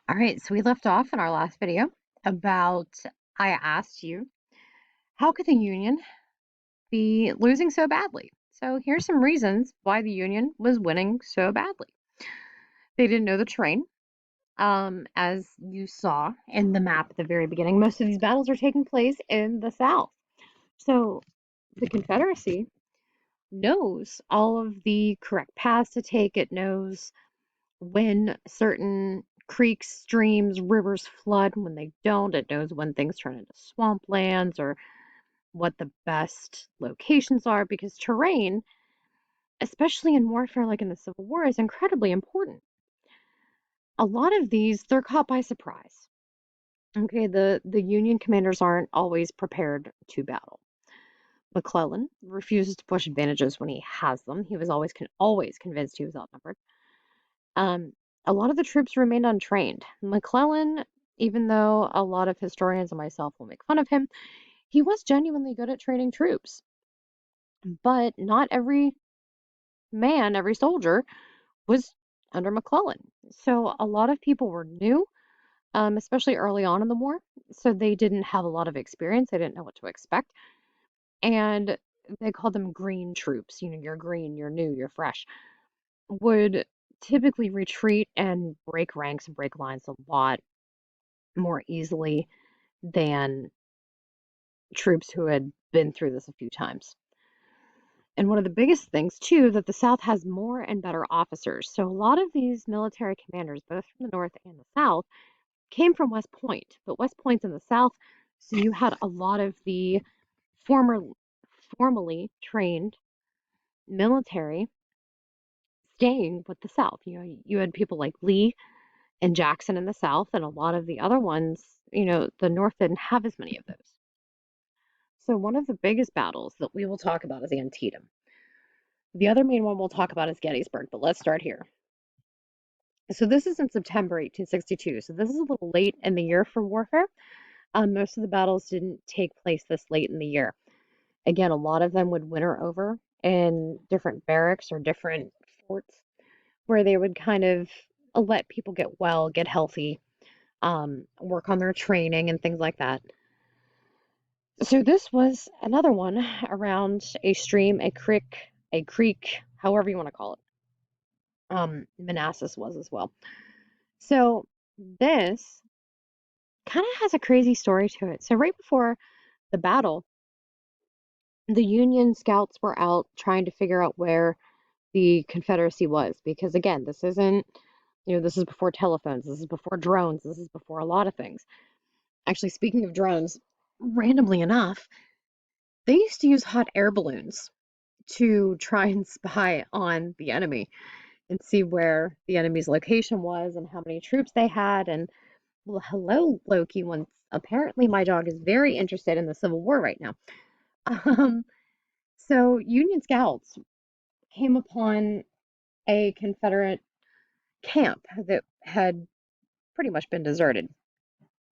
All right, so we left off in our last video about I asked you, how could the Union be losing so badly? So here's some reasons why the Union was winning so badly. They didn't know the terrain. As you saw in the map at the very beginning, most of these battles are taking place in the South. So the Confederacy knows all of the correct paths to take. It knows when certain creeks, streams, rivers flood, when they don't. It knows when things turn into swamplands or what the best locations are because terrain, especially in warfare like in the Civil War, is incredibly important. A lot of these, they're caught by surprise. Okay, the Union commanders aren't always prepared to battle. McClellan refuses to push advantages when he has them. He was always convinced he was outnumbered. Um, a lot of the troops remained untrained. McClellan, even though a lot of historians and myself will make fun of him, he was genuinely good at training troops. But not every man, every soldier was under McClellan. So a lot of people were new, especially early on in the war. So they didn't have a lot of experience. They didn't know what to expect. And they called them green troops. You know, you're green, you're new, you're fresh. Would typically retreat and break ranks and break lines a lot more easily than troops who had been through this a few times. And one of the biggest things, too, that the South has more and better officers. So a lot of these military commanders, both from the North and the South, came from West Point, but West Point's in the South, so you had a lot of the former, formally trained military staying with the South. You know, you had people like Lee and Jackson in the South, and a lot of the other ones, the North didn't have as many of those. So one of the biggest battles that we will talk about is Antietam. The other main one we'll talk about is Gettysburg, but let's start here. So this is in September 1862. So this is a little late in the year for warfare. Most of the battles didn't take place this late in the year. Again, a lot of them would winter over in different barracks or different forts where they would kind of let people get well, get healthy, work on their training and things like that. So this was another one around a stream, a creek, however you want to call it. Manassas was as well. So this kind of has a crazy story to it. So right before the battle, the Union scouts were out trying to figure out where the Confederacy was because again, this isn't, this is before telephones, this is before drones, this is before a lot of things. Actually, speaking of drones, randomly enough, they used to use hot air balloons to try and spy on the enemy and see where the enemy's location was and how many troops they had. And well, hello, Loki. Once apparently my dog is very interested in the Civil War right now. Um, so Union scouts came upon a Confederate camp that had pretty much been deserted.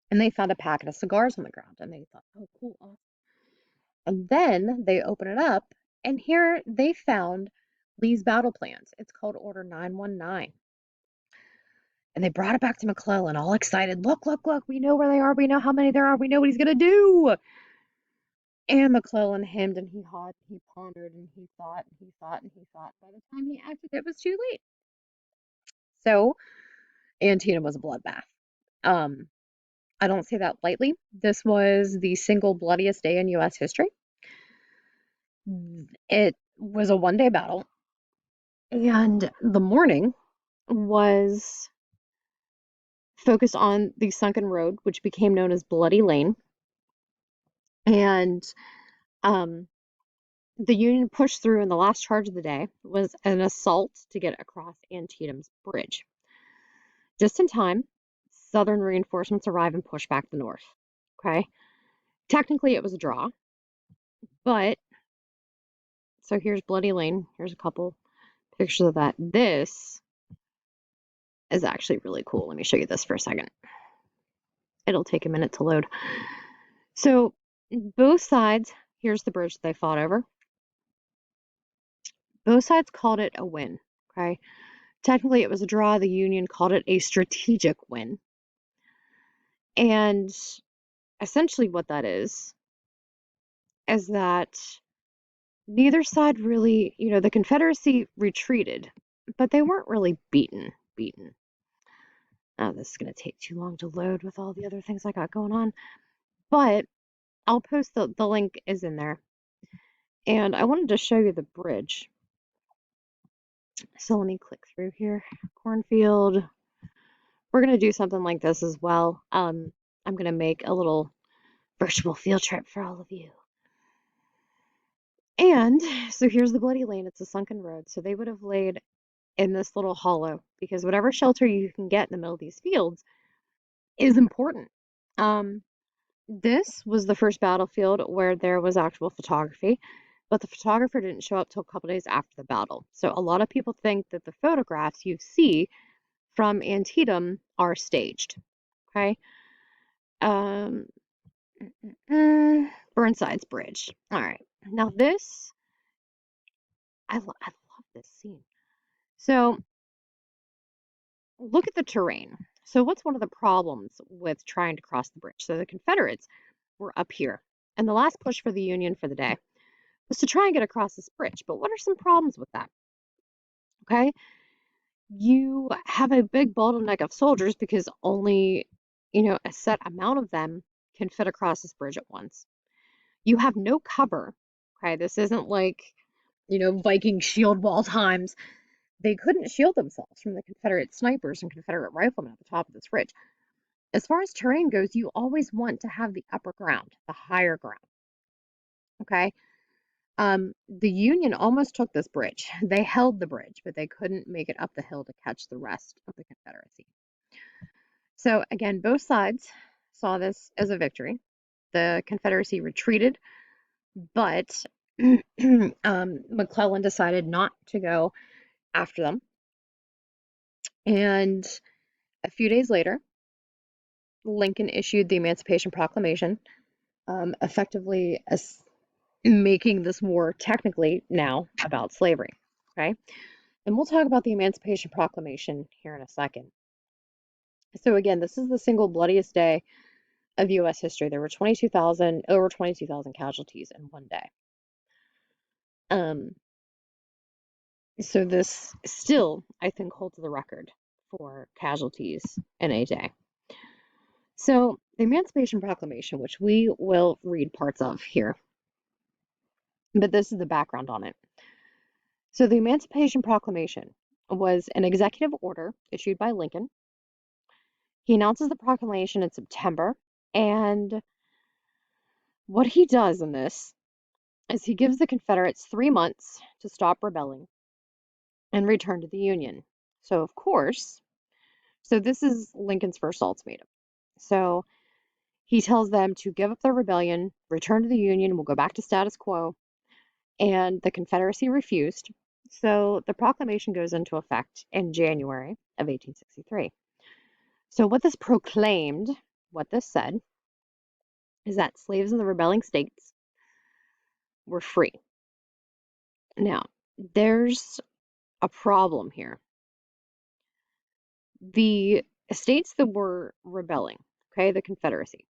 And they found a packet of cigars on the ground and they thought, oh, cool, awesome. And then they open it up and here they found Lee's battle plans. It's called Order 919. And they brought it back to McClellan, all excited. Look, look, look, we know where they are. We know how many there are. We know what he's going to do. And McClellan hemmed and he hawed, he pondered and he thought and he thought and he thought. By the time he acted, it was too late. So Antietam was a bloodbath. Um, I don't say that lightly. This was the single bloodiest day in U.S. history. It was a one-day battle, and the morning was focused on the sunken road, which became known as Bloody Lane. And um, the Union pushed through, and the last charge of the day was an assault to get across Antietam's bridge. Just in time, Southern reinforcements arrive and push back the North. Okay? Technically, it was a draw, but so here's Bloody Lane. Here's a couple pictures of that. This is actually really cool. Let me show you this for a second. It'll take a minute to load. So, both sides, here's the bridge they fought over. Both sides called it a win. Okay? Technically, it was a draw. The Union called it a strategic win. And essentially what that is that neither side really, the Confederacy retreated, but they weren't really beaten. Oh, this is going to take too long to load with all the other things I got going on. But I'll post the link is in there. And I wanted to show you the bridge. So let me click through here. Cornfield. We're going to do something like this as well. I'm going to make a little virtual field trip for all of you. And so here's the Bloody Lane. It's a sunken road. So they would have laid in this little hollow because whatever shelter you can get in the middle of these fields is important. This was the first battlefield where there was actual photography, but the photographer didn't show up till a couple days after the battle. So a lot of people think that the photographs you see from Antietam are staged. Okay. Um, Burnside's Bridge. All right. Now this, I love this scene. So look at the terrain. So what's one of the problems with trying to cross the bridge? So the Confederates were up here, and the last push for the Union for the day was to try and get across this bridge. But what are some problems with that? Okay, you have a big bottleneck of soldiers because only, a set amount of them can fit across this bridge at once. You have no cover. Okay, this isn't like, Viking shield wall times. They couldn't shield themselves from the Confederate snipers and Confederate riflemen at the top of this ridge. As far as terrain goes, you always want to have the upper ground, the higher ground. Okay. The Union almost took this bridge. They held the bridge, but they couldn't make it up the hill to catch the rest of the Confederacy. So again, both sides saw this as a victory. The Confederacy retreated, but McClellan decided not to go after them. And a few days later, Lincoln issued the Emancipation Proclamation, effectively making this war technically now about slavery. Okay. And we'll talk about the Emancipation Proclamation here in a second. So again, this is the single bloodiest day of U.S. history. There were over 22,000 casualties in one day. So this still, I think, holds the record for casualties in a day. So the Emancipation Proclamation, which we will read parts of here, but this is the background on it. So the Emancipation Proclamation was an executive order issued by Lincoln. He announces the proclamation in September, and what he does in this is he gives the Confederates 3 months to stop rebelling and return to the Union. So, of course, this is Lincoln's first ultimatum. So he tells them to give up their rebellion, return to the Union, we'll go back to status quo. And the Confederacy refused. So the proclamation goes into effect in January of 1863. So what this proclaimed, what this said, is that slaves in the rebelling states were free. Now, there's a problem here. The states that were rebelling, okay, the Confederacy,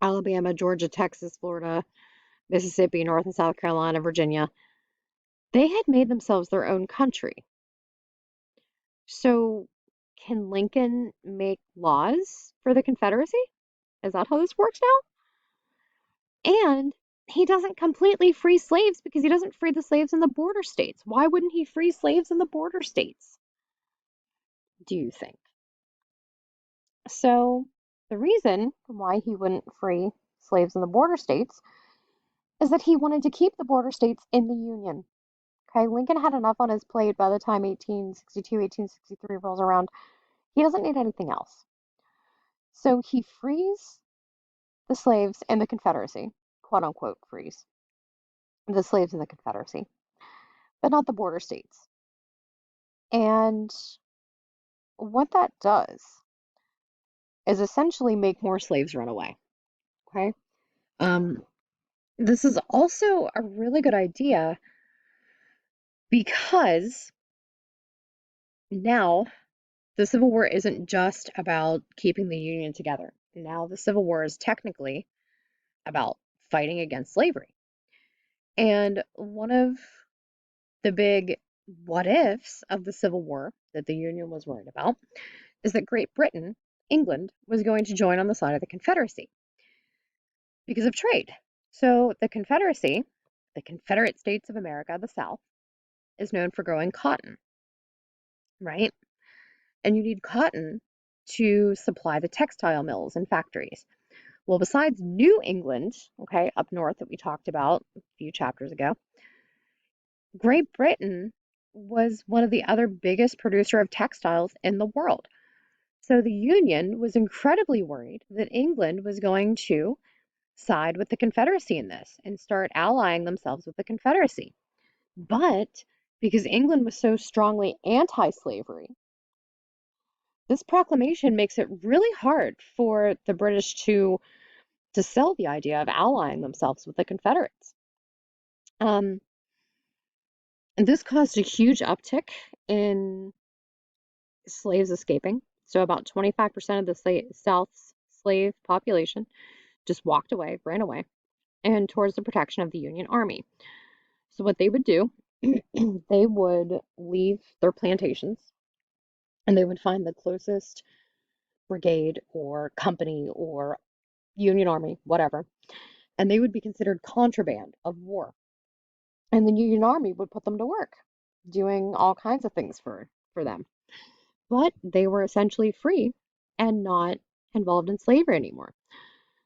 Alabama, Georgia, Texas, Florida, Mississippi, North and South Carolina, Virginia, they had made themselves their own country. So can Lincoln make laws for the Confederacy? Is that how this works now? And he doesn't completely free slaves because he doesn't free the slaves in the border states. Why wouldn't he free slaves in the border states, do you think? So the reason why he wouldn't free slaves in the border states is that he wanted to keep the border states in the Union. Okay, Lincoln had enough on his plate by the time 1862, 1863 rolls around. He doesn't need anything else. So he frees the slaves in the Confederacy, quote unquote, frees the slaves in the Confederacy, but not the border states. And what that does is essentially make more slaves run away. Okay. This is also a really good idea because now the Civil War isn't just about keeping the Union together. Now, the Civil War is technically about fighting against slavery. And one of the big what ifs of the Civil War that the Union was worried about is that Great Britain, England, was going to join on the side of the Confederacy because of trade. So the Confederacy, the Confederate States of America, the South, is known for growing cotton, right? And you need cotton to supply the textile mills and factories. Well, besides New England, okay, up north that we talked about a few chapters ago, Great Britain was one of the other biggest producer of textiles in the world. So the Union was incredibly worried that England was going to side with the Confederacy in this and start allying themselves with the Confederacy. But because England was so strongly anti-slavery, this proclamation makes it really hard for the British to sell the idea of allying themselves with the Confederates. And this caused a huge uptick in slaves escaping. So about 25% of the South's slave population just walked away, ran away, and towards the protection of the Union Army. So what they would do, they would leave their plantations and they would find the closest brigade or company or Union Army, whatever, and they would be considered contraband of war. And the Union Army would put them to work, doing all kinds of things for them. But they were essentially free and not involved in slavery anymore.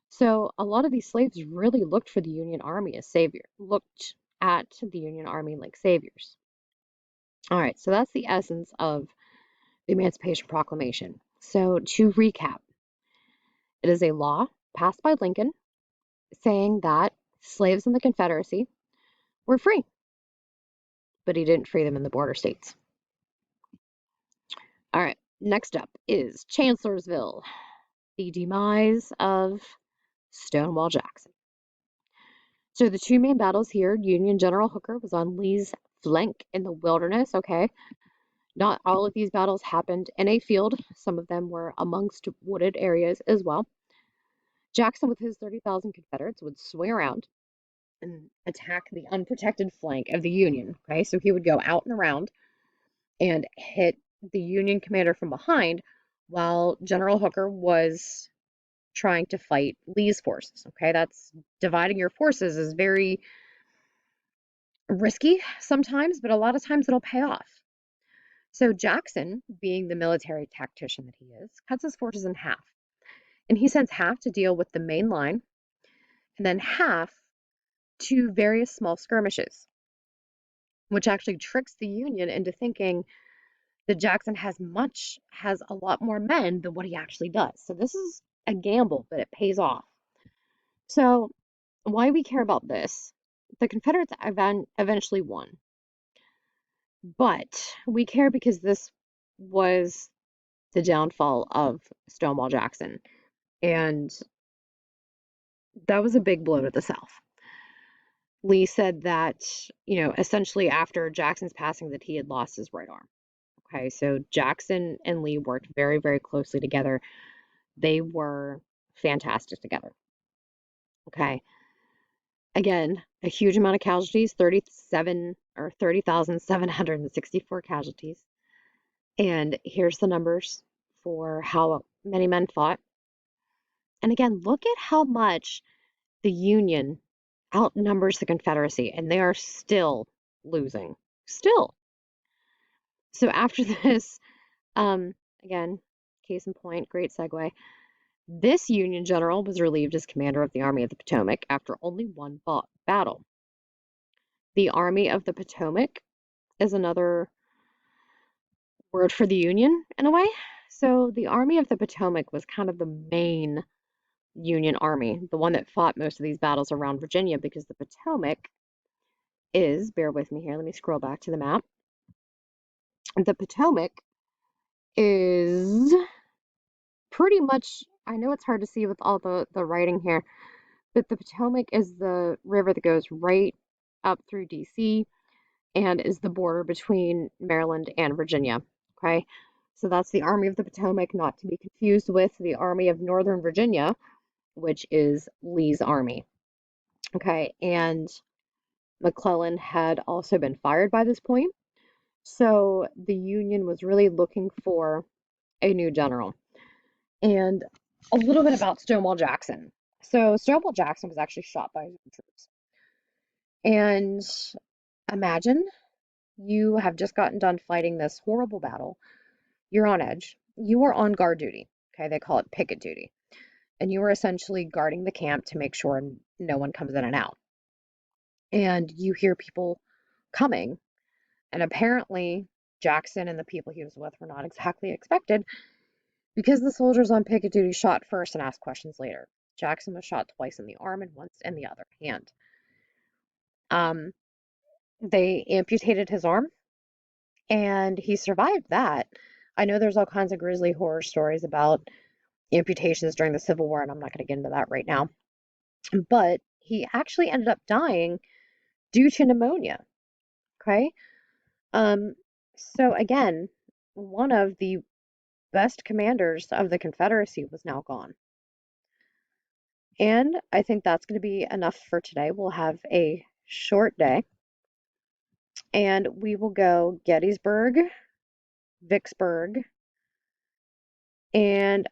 So a lot of these slaves really looked for the Union Army as savior, looked at the Union Army like saviors. All right, so that's the essence of the Emancipation Proclamation. So to recap, it is a law passed by Lincoln saying that slaves in the Confederacy were free, but he didn't free them in the border states. All right, next up is Chancellorsville, the demise of Stonewall Jackson. So the two main battles here, Union General Hooker was on Lee's flank in the Wilderness, okay? Not all of these battles happened in a field. Some of them were amongst wooded areas as well. Jackson, with his 30,000 Confederates, would swing around and attack the unprotected flank of the Union, okay? So he would go out and around and hit the Union commander from behind while General Hooker was trying to fight Lee's forces, okay? That's dividing your forces is very risky sometimes, but a lot of times it'll pay off. So Jackson, being the military tactician that he is, cuts his forces in half. And he sends half to deal with the main line and then half to various small skirmishes, which actually tricks the Union into thinking that Jackson has a lot more men than what he actually does. So this is a gamble, but it pays off. So why we care about this? The Confederates eventually won. But we care because this was the downfall of Stonewall Jackson. And that was a big blow to the South. Lee said that, essentially after Jackson's passing that he had lost his right arm. Okay, so Jackson and Lee worked very, very closely together. They were fantastic together. Okay. Again, a huge amount of casualties, 30,764 casualties. And here's the numbers for how many men fought. And again, look at how much the Union outnumbers the Confederacy, and they are still losing. Still. So after this, again, case in point, great segue. This Union general was relieved as commander of the Army of the Potomac after only one battle. The Army of the Potomac is another word for the Union in a way. So the Army of the Potomac was kind of the main Union Army, the one that fought most of these battles around Virginia, because the Potomac is, bear with me here, let me scroll back to the map. The Potomac is pretty much, I know it's hard to see with all the writing here, but the Potomac is the river that goes right up through DC and is the border between Maryland and Virginia, okay? So that's the Army of the Potomac, not to be confused with the Army of Northern Virginia, which is Lee's army. Okay, and McClellan had also been fired by this point. So the Union was really looking for a new general. And a little bit about Stonewall Jackson. So Stonewall Jackson was actually shot by his own troops. And imagine you have just gotten done fighting this horrible battle. You're on edge. You are on guard duty. Okay, they call it picket duty. And you are essentially guarding the camp to make sure no one comes in and out. And you hear people coming. And apparently, Jackson and the people he was with were not exactly expected because the soldiers on picket duty shot first and asked questions later. Jackson was shot twice in the arm and once in the other hand. Um, they amputated his arm and he survived that. I know there's all kinds of grisly horror stories about amputations during the Civil War, and I'm not going to get into that right now. But he actually ended up dying due to pneumonia. Okay. Um, so again, one of the best commanders of the Confederacy was now gone. And I think that's going to be enough for today. We'll have a short day and we will go Gettysburg, Vicksburg, and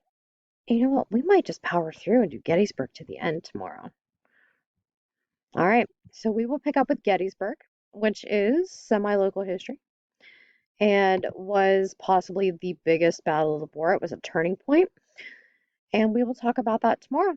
you know what? We might just power through and do Gettysburg to the end tomorrow. All right. So we will pick up with Gettysburg, which is semi-local history and was possibly the biggest battle of the war. It was a turning point, and we will talk about that tomorrow.